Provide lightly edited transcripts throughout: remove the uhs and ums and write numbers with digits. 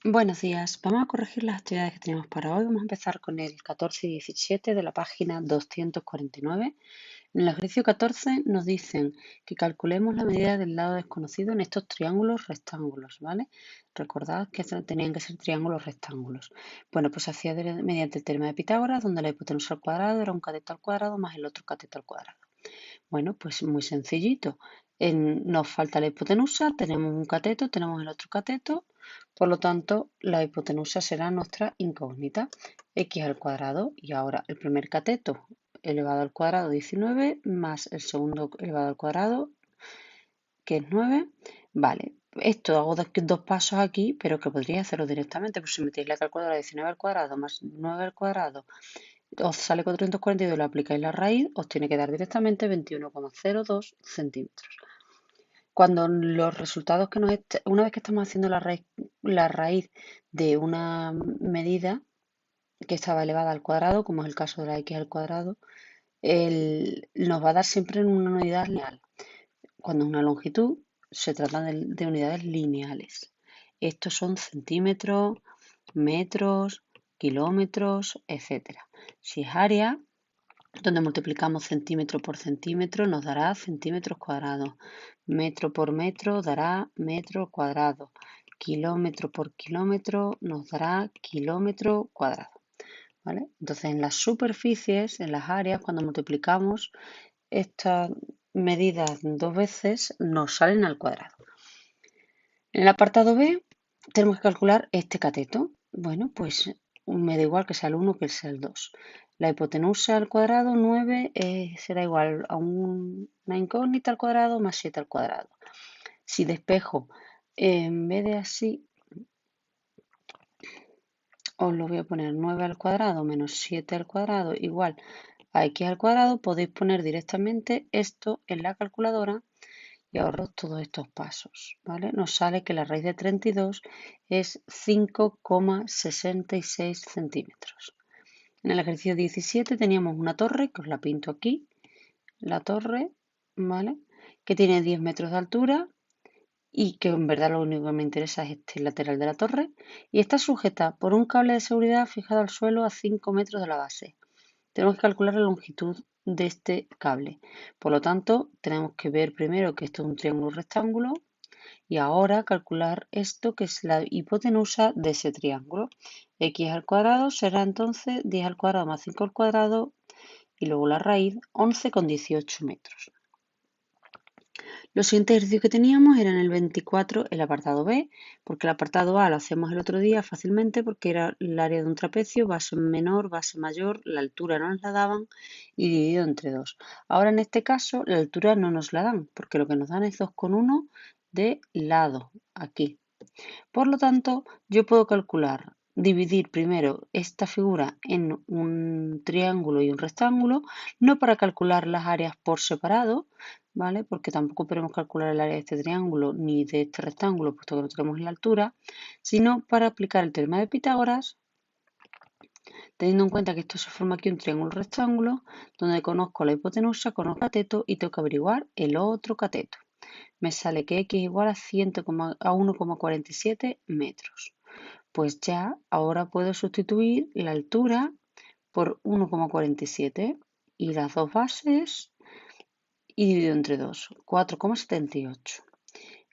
Buenos días. Vamos a corregir las actividades que tenemos para hoy. Vamos a empezar con el 14 y 17 de la página 249. En el ejercicio 14 nos dicen que calculemos la medida del lado desconocido en estos triángulos rectángulos, ¿vale? Recordad que tenían que ser triángulos rectángulos. Bueno, pues se hacía mediante el teorema de Pitágoras, donde la hipotenusa al cuadrado era un cateto al cuadrado más el otro cateto al cuadrado. Bueno, pues muy sencillito. Nos falta la hipotenusa, tenemos un cateto, tenemos el otro cateto, por lo tanto la hipotenusa será nuestra incógnita, x al cuadrado, y ahora el primer cateto elevado al cuadrado 19 más el segundo elevado al cuadrado, que es 9. Vale, esto hago dos pasos aquí, pero que podría hacerlo directamente, pues si metéis la calculadora 19 al cuadrado más 9 al cuadrado os sale 442 y lo aplicáis la raíz, os tiene que dar directamente 21,02 centímetros. Cuando los resultados que una vez que estamos haciendo la raíz de una medida que estaba elevada al cuadrado, como es el caso de la x al cuadrado, nos va a dar siempre en una unidad lineal. Cuando es una longitud, se trata de unidades lineales. Estos son centímetros, metros, kilómetros, etcétera. Si es área, donde multiplicamos centímetro por centímetro, nos dará centímetros cuadrados. Metro por metro dará metro cuadrado. Kilómetro por kilómetro nos dará kilómetro cuadrado. ¿Vale? Entonces, en las superficies, en las áreas, cuando multiplicamos estas medidas dos veces, nos salen al cuadrado. En el apartado B, tenemos que calcular este cateto. Bueno, pues me da igual que sea el 1 que sea el 2. La hipotenusa al cuadrado, 9, será igual a una incógnita al cuadrado más 7 al cuadrado. Si despejo, en vez de así, os lo voy a poner 9 al cuadrado menos 7 al cuadrado igual a x al cuadrado, podéis poner directamente esto en la calculadora y ahorro todos estos pasos, ¿vale? Nos sale que la raíz de 32 es 5,66 centímetros. En el ejercicio 17 teníamos una torre, que os la pinto aquí, la torre, ¿vale? Que tiene 10 metros de altura y que en verdad lo único que me interesa es este lateral de la torre y está sujeta por un cable de seguridad fijado al suelo a 5 metros de la base. Tenemos que calcular la longitud de este cable. Por lo tanto, tenemos que ver primero que esto es un triángulo rectángulo y ahora calcular esto que es la hipotenusa de ese triángulo. X al cuadrado será entonces 10 al cuadrado más 5 al cuadrado y luego la raíz 11,18 metros. Los siguientes ejercicios que teníamos eran el 24, el apartado B, porque el apartado A lo hacemos el otro día fácilmente porque era el área de un trapecio, base menor, base mayor, la altura no nos la daban y dividido entre 2. Ahora en este caso la altura no nos la dan porque lo que nos dan es 2,1 de lado, aquí. Por lo tanto, yo puedo calcular, dividir primero esta figura en un triángulo y un rectángulo, no para calcular las áreas por separado, ¿vale? Porque tampoco podemos calcular el área de este triángulo ni de este rectángulo, puesto que no tenemos la altura, sino para aplicar el teorema de Pitágoras, teniendo en cuenta que esto se forma aquí un triángulo rectángulo, donde conozco la hipotenusa, conozco el cateto y tengo que averiguar el otro cateto. Me sale que x igual a 1,47 metros. Pues ya ahora puedo sustituir la altura por 1,47 y las dos bases y dividido entre 2, 4,78.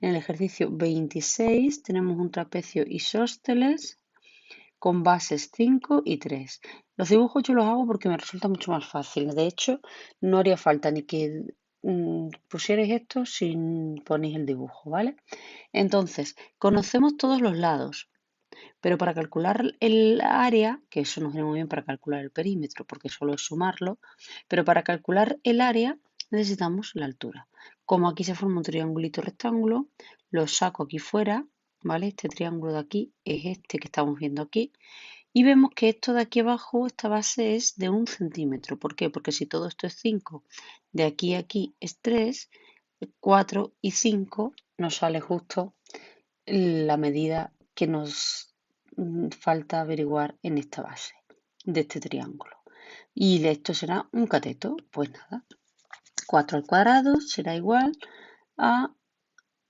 En el ejercicio 26 tenemos un trapecio isósceles con bases 5 y 3. Los dibujos yo los hago porque me resulta mucho más fácil. De hecho, no haría falta ni que pusierais esto sin ponéis el dibujo, ¿vale? Entonces, conocemos todos los lados, pero para calcular el área, que eso nos viene muy bien para calcular el perímetro, porque solo es sumarlo, pero para calcular el área necesitamos la altura. Como aquí se forma un triangulito rectángulo, lo saco aquí fuera, ¿vale? Este triángulo de aquí es este que estamos viendo aquí, y vemos que esto de aquí abajo, esta base es de 1 centímetro. ¿Por qué? Porque si todo esto es 5, de aquí a aquí es 3, 4 y 5 nos sale justo la medida que nos falta averiguar en esta base de este triángulo. Y esto será un cateto. Pues nada, 4 al cuadrado será igual a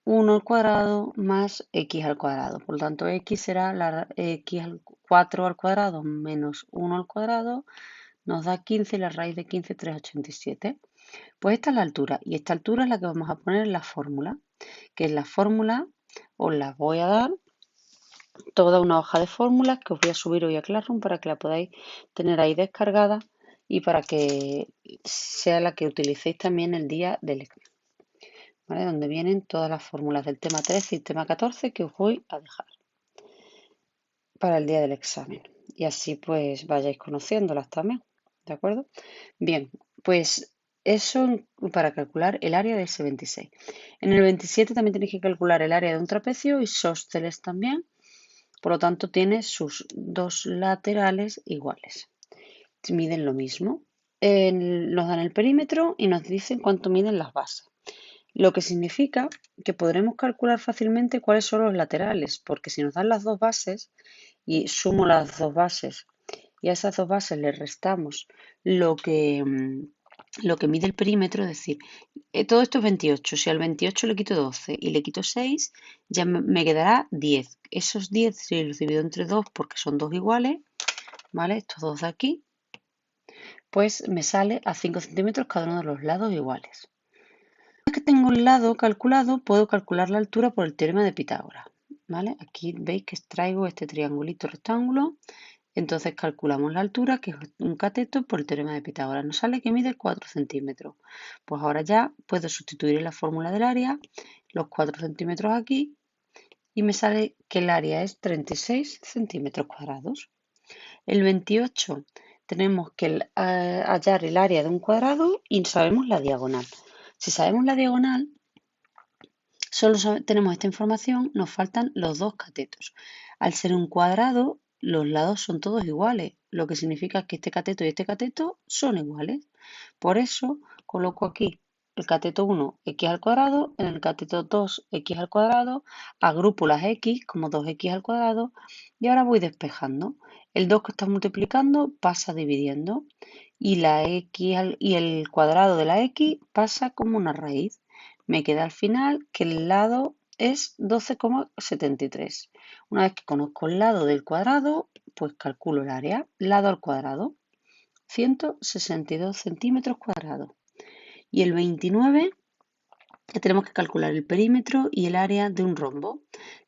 1 al cuadrado más x al cuadrado. Por lo tanto, x será la x al 4 al cuadrado menos 1 al cuadrado, nos da 15 y la raíz de 15 es 3,87. Pues esta es la altura y esta altura es la que vamos a poner en la fórmula, que es la fórmula, os la voy a dar, toda una hoja de fórmulas que os voy a subir hoy a Classroom para que la podáis tener ahí descargada y para que sea la que utilicéis también el día del examen, ¿vale? Donde vienen todas las fórmulas del tema 13 y tema 14 que os voy a dejar para el día del examen. Y así pues vayáis conociéndolas también, ¿de acuerdo? Bien, pues eso para calcular el área de ese 26. En el 27 también tenéis que calcular el área de un trapecio isósceles también. Por lo tanto, tiene sus dos laterales iguales. Miden lo mismo. Nos dan el perímetro y nos dicen cuánto miden las bases. Lo que significa que podremos calcular fácilmente cuáles son los laterales, porque si nos dan las dos bases y sumo las dos bases y a esas dos bases le restamos lo que, lo que mide el perímetro, es decir, todo esto es 28. Si al 28 le quito 12 y le quito 6, ya me quedará 10. Esos 10 si los divido entre 2 porque son dos iguales, ¿vale? Estos dos de aquí, pues me sale a 5 centímetros cada uno de los lados iguales. Una vez que tengo el lado calculado, puedo calcular la altura por el teorema de Pitágoras, ¿vale? Aquí veis que extraigo este triangulito rectángulo. Entonces calculamos la altura, que es un cateto, por el teorema de Pitágoras. Nos sale que mide 4 centímetros. Pues ahora ya puedo sustituir en la fórmula del área los 4 centímetros aquí y me sale que el área es 36 centímetros cuadrados. El 28 tenemos que hallar el área de un cuadrado y sabemos la diagonal. Si sabemos la diagonal, solo tenemos esta información, nos faltan los dos catetos. Al ser un cuadrado, los lados son todos iguales, lo que significa que este cateto y este cateto son iguales. Por eso coloco aquí el cateto 1, x al cuadrado, en el cateto 2, x al cuadrado, agrupo las x como 2x al cuadrado y ahora voy despejando. El 2 que está multiplicando pasa dividiendo y, y el cuadrado de la x pasa como una raíz. Me queda al final que el lado es 12,73. Una vez que conozco el lado del cuadrado, pues calculo el área. Lado al cuadrado, 162 centímetros cuadrados. Y el 29, que tenemos que calcular el perímetro y el área de un rombo,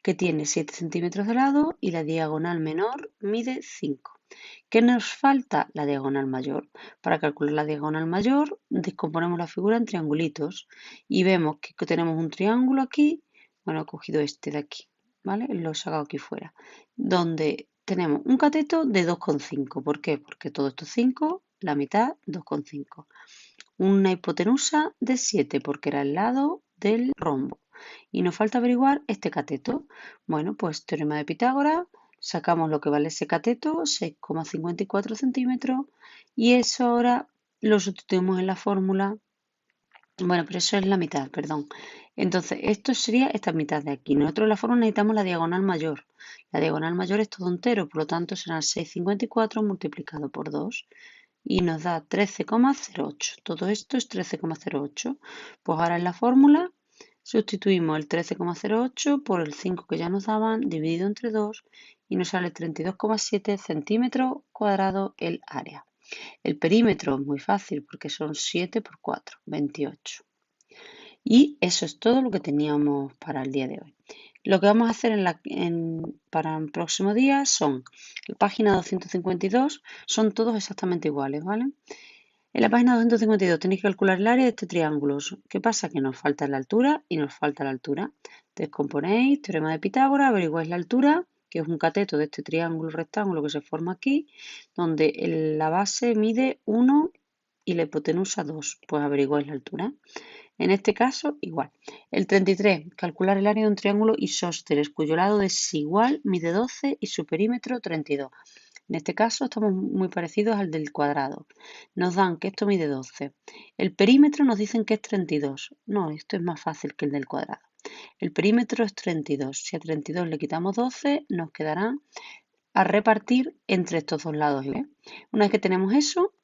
que tiene 7 centímetros de lado y la diagonal menor mide 5. ¿Qué nos falta? La diagonal mayor. Para calcular la diagonal mayor, descomponemos la figura en triangulitos y vemos que tenemos un triángulo aquí, bueno, he cogido este de aquí, ¿vale? Lo he sacado aquí fuera, donde tenemos un cateto de 2,5. ¿Por qué? Porque todo esto es 5, la mitad 2,5. Una hipotenusa de 7, porque era el lado del rombo. Y nos falta averiguar este cateto. Bueno, pues teorema de Pitágoras. Sacamos lo que vale ese cateto, 6,54 centímetros, y eso ahora lo sustituimos en la fórmula. Bueno, pero eso es la mitad, perdón. Entonces, esto sería esta mitad de aquí. Nosotros en la fórmula necesitamos la diagonal mayor. La diagonal mayor es todo entero, por lo tanto serán 6,54 multiplicado por 2 y nos da 13,08. Todo esto es 13,08. Pues ahora en la fórmula sustituimos el 13,08 por el 5 que ya nos daban, dividido entre 2, y nos sale 32,7 centímetros cuadrados el área. El perímetro es muy fácil porque son 7 por 4, 28. Y eso es todo lo que teníamos para el día de hoy. Lo que vamos a hacer para el próximo día son, la página 252, son todos exactamente iguales, ¿vale? En la página 252 tenéis que calcular el área de este triángulo. ¿Qué pasa? Que nos falta la altura y nos falta la altura. Descomponéis, teorema de Pitágoras, averiguáis la altura, que es un cateto de este triángulo rectángulo que se forma aquí, donde la base mide 1 y la hipotenusa 2. Pues averiguáis la altura. En este caso, igual. El 33, calcular el área de un triángulo isósceles, cuyo lado desigual mide 12 y su perímetro 32. En este caso estamos muy parecidos al del cuadrado. Nos dan que esto mide 12. El perímetro nos dicen que es 32. No, esto es más fácil que el del cuadrado. El perímetro es 32. Si a 32 le quitamos 12, nos quedarán a repartir entre estos dos lados. ¿eh? Una vez que tenemos eso,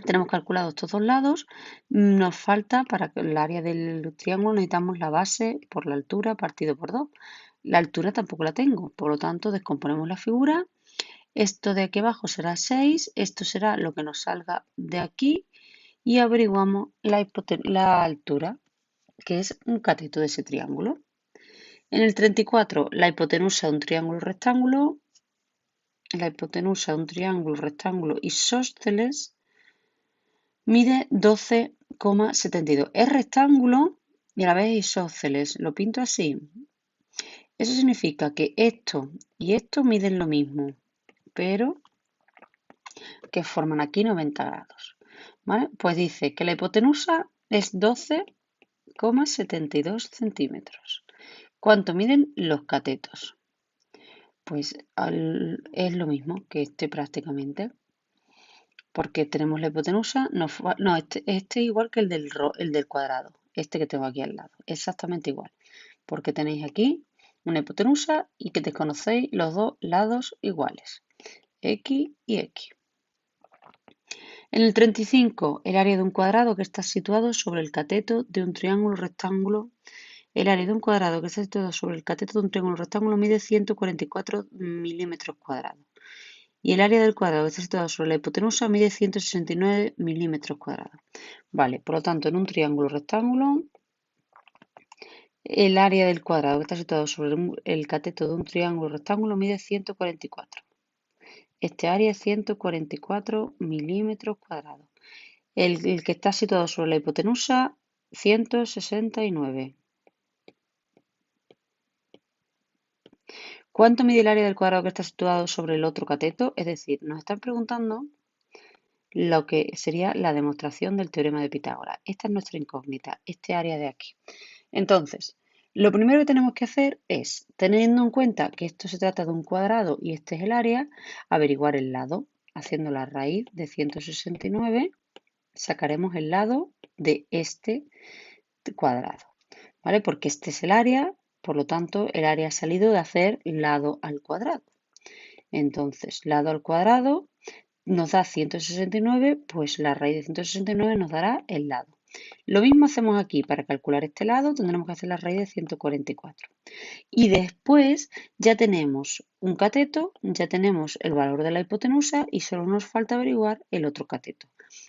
Tenemos calculados estos dos lados. Nos falta, para el área del triángulo, necesitamos la base por la altura partido por 2. La altura tampoco la tengo, por lo tanto descomponemos la figura. Esto de aquí abajo será 6, esto será lo que nos salga de aquí y averiguamos la altura, que es un cateto de ese triángulo. En el 34, la hipotenusa de un triángulo rectángulo, isósceles mide 12,72. Es rectángulo y a la vez isósceles. Lo pinto así. Eso significa que esto y esto miden lo mismo, pero que forman aquí 90 grados. ¿Vale? Pues dice que la hipotenusa es 12,72 centímetros. ¿Cuánto miden los catetos? Pues es lo mismo que este prácticamente, porque tenemos la hipotenusa, este es igual que el del cuadrado, este que tengo aquí al lado, exactamente igual, porque tenéis aquí una hipotenusa y que desconocéis los dos lados iguales, x y x. En el 35, el área de un cuadrado que está situado sobre el cateto de un triángulo rectángulo. El área de un cuadrado que está situado sobre el cateto de un triángulo rectángulo mide 144 milímetros cuadrados. Y el área del cuadrado que está situado sobre la hipotenusa mide 169 milímetros cuadrados. Vale, por lo tanto, en un triángulo rectángulo, el área del cuadrado que está situado sobre el cateto de un triángulo rectángulo mide 144. Este área es 144 milímetros cuadrados. El que está situado sobre la hipotenusa, 169. ¿Cuánto mide el área del cuadrado que está situado sobre el otro cateto? Es decir, nos están preguntando lo que sería la demostración del teorema de Pitágoras. Esta es nuestra incógnita, este área de aquí. Entonces, lo primero que tenemos que hacer es, teniendo en cuenta que esto se trata de un cuadrado y este es el área, averiguar el lado. Haciendo la raíz de 169, sacaremos el lado de este cuadrado, ¿vale? Porque este es el área, por lo tanto, el área ha salido de hacer lado al cuadrado. Entonces, lado al cuadrado nos da 169, pues la raíz de 169 nos dará el lado. Lo mismo hacemos aquí, para calcular este lado tendremos que hacer la raíz de 144. Y después ya tenemos un cateto, ya tenemos el valor de la hipotenusa y solo nos falta averiguar el otro cateto.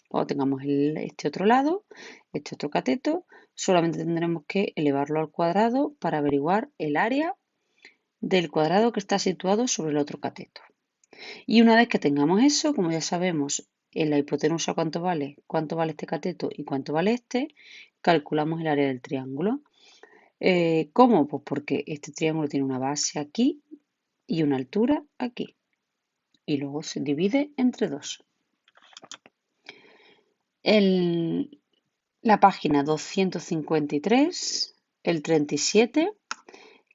Cuando tengamos este otro lado, este otro cateto, solamente tendremos que elevarlo al cuadrado para averiguar el área del cuadrado que está situado sobre el otro cateto. Y una vez que tengamos eso, como ya sabemos en la hipotenusa cuánto vale este cateto y cuánto vale este, calculamos el área del triángulo. ¿Cómo? Pues porque este triángulo tiene una base aquí y una altura aquí. Y luego se divide entre 2. La página 253, el 37,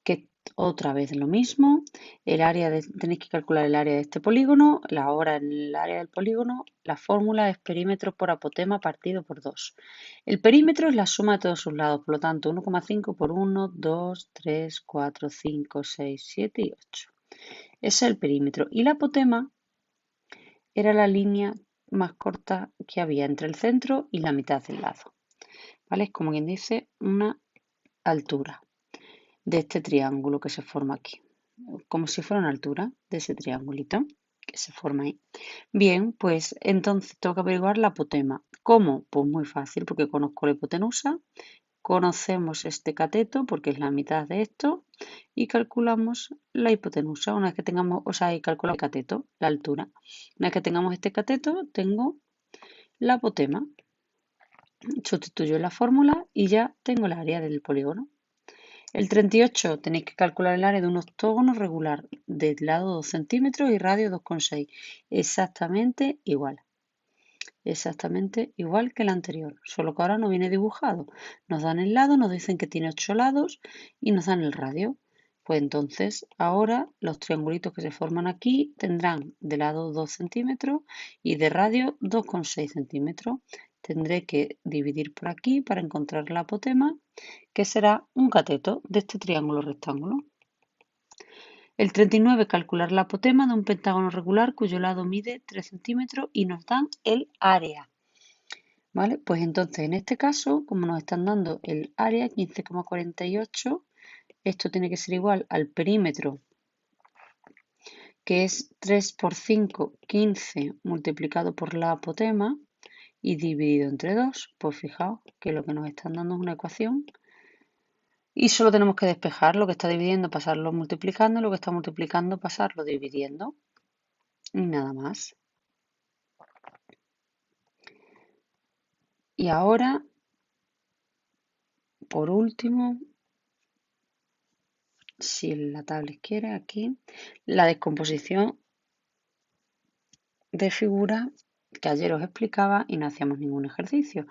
que otra vez lo mismo. Tenéis que calcular el área de este polígono, la hora en el área del polígono. La fórmula es perímetro por apotema partido por 2. El perímetro es la suma de todos sus lados, por lo tanto 1,5 por 1, 2, 3, 4, 5, 6, 7 y 8. Ese es el perímetro. Y la apotema era la línea más corta que había entre el centro y la mitad del lado. ¿Vale? Es como quien dice una altura de este triángulo que se forma aquí, como si fuera una altura de ese triangulito que se forma ahí. Bien, pues entonces tengo que averiguar la apotema. ¿Cómo? Pues muy fácil, porque conozco la hipotenusa, conocemos este cateto porque es la mitad de esto y calculamos la hipotenusa. Una vez que tengamos, o sea, y calculamos el cateto, la altura. Una vez que tengamos este cateto, tengo la apotema. Sustituyo la fórmula y ya tengo el área del polígono. El 38, tenéis que calcular el área de un octógono regular de lado 2 centímetros y radio 2,6. Exactamente igual. Exactamente igual que el anterior, solo que ahora no viene dibujado. Nos dan el lado, nos dicen que tiene 8 lados y nos dan el radio. Pues entonces ahora los triangulitos que se forman aquí tendrán de lado 2 centímetros y de radio 2,6 centímetros. Tendré que dividir por aquí para encontrar la apotema, que será un cateto de este triángulo rectángulo. El 39, calcular la apotema de un pentágono regular cuyo lado mide 3 centímetros y nos dan el área. ¿vale? Pues entonces, en este caso, como nos están dando el área 15,48, esto tiene que ser igual al perímetro, que es 3 por 5, 15, multiplicado por la apotema y dividido entre 2. Pues fijaos que lo que nos están dando es una ecuación y solo tenemos que despejar lo que está dividiendo, pasarlo multiplicando, y lo que está multiplicando, pasarlo dividiendo. Y nada más. Y ahora, por último, si la tablet quiere, aquí, la descomposición de figuras que ayer os explicaba y no hacíamos ningún ejercicio,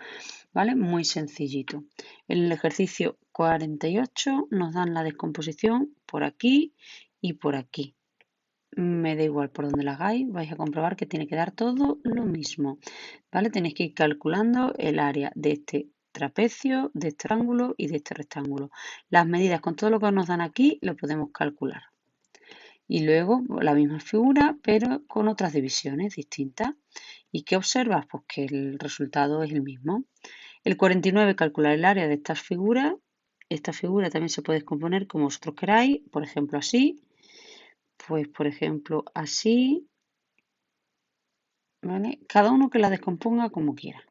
¿vale? Muy sencillito. En el ejercicio 48 nos dan la descomposición por aquí y por aquí. Me da igual por donde la hagáis, vais a comprobar que tiene que dar todo lo mismo, ¿vale? Tenéis que ir calculando el área de este trapecio, de este ángulo y de este rectángulo. Las medidas con todo lo que nos dan aquí lo podemos calcular. Y luego la misma figura, pero con otras divisiones distintas. ¿Y qué observas? Pues que el resultado es el mismo. El 49, calcular el área de estas figuras. Esta figura también se puede descomponer como vosotros queráis, por ejemplo así, pues por ejemplo así, ¿vale? Cada uno que la descomponga como quiera.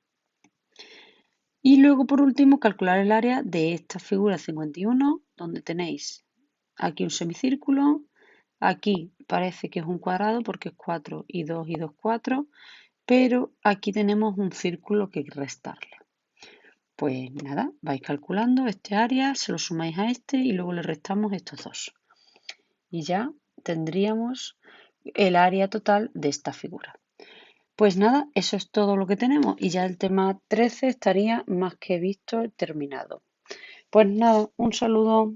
Y luego por último calcular el área de esta figura 51, donde tenéis aquí un semicírculo, aquí parece que es un cuadrado porque es 4 y 2 y 2, 4, pero aquí tenemos un círculo que restarle. Pues nada, vais calculando este área, se lo sumáis a este y luego le restamos estos dos. Y ya tendríamos el área total de esta figura. Pues nada, eso es todo lo que tenemos y ya el tema 13 estaría más que visto terminado. Pues nada, un saludo.